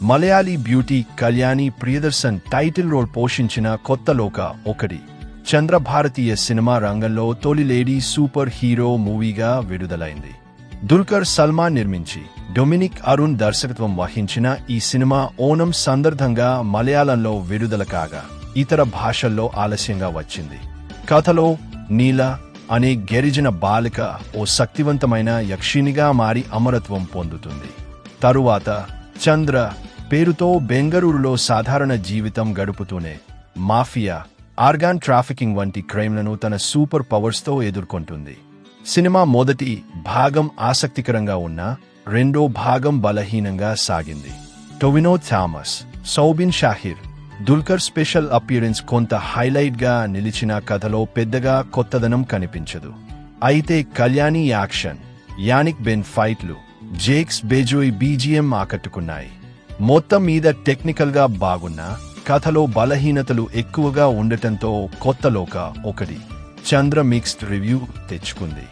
Malayali beauty Kalyani Priyadarshan title role పోషించిన కొత్త లోక ఒకటి చంద్రభారతీయ సినిమా రంగంలో తొలి లేడీ సూపర్ హీరో మూవీగా విడుదలైంది. దుల్కర్ సల్మాన్ నిర్మించి డొమినిక్ అరుణ్ దర్శకత్వం వహించిన ఈ సినిమా ఓనం సందర్భంగా మలయాళంలో విడుదల కాగా ఇతర భాషల్లో ఆలస్యంగా వచ్చింది. కథలో నీల అనే గిరిజన బాలిక ఓ శక్తివంతమైన యక్షినిగా మారి అమరత్వం పొందుతుంది. తరువాత చంద్ర పేరుతో బెంగళూరులో సాధారణ జీవితం గడుపుతూనే మాఫియా, ఆర్గాన్ ట్రాఫికింగ్ వంటి క్రైమ్లను తన సూపర్ పవర్స్తో ఎదుర్కొంటుంది. సినిమా మొదటి భాగం ఆసక్తికరంగా ఉన్నా రెండో భాగం బలహీనంగా సాగింది. Tovino Thomas, Soubin Shahir, Dulquer special appearance కొంత హైలైట్గా నిలిచిన కథలో పెద్దగా కొత్తదనం కనిపించదు. అయితే కళ్యాణి యాక్షన్, యానిక్ బెన్ ఫైట్లు, జేక్స్ బెజోయ్ బీజిఎం ఆకట్టుకున్నాయి. మొత్తం మీద టెక్నికల్గా బాగున్నా కథలో బలహీనతలు ఎక్కువగా ఉండటంతో కొత్త లోక ఒకటి చంద్ర మిక్స్డ్ రివ్యూ తెచ్చుకుంది.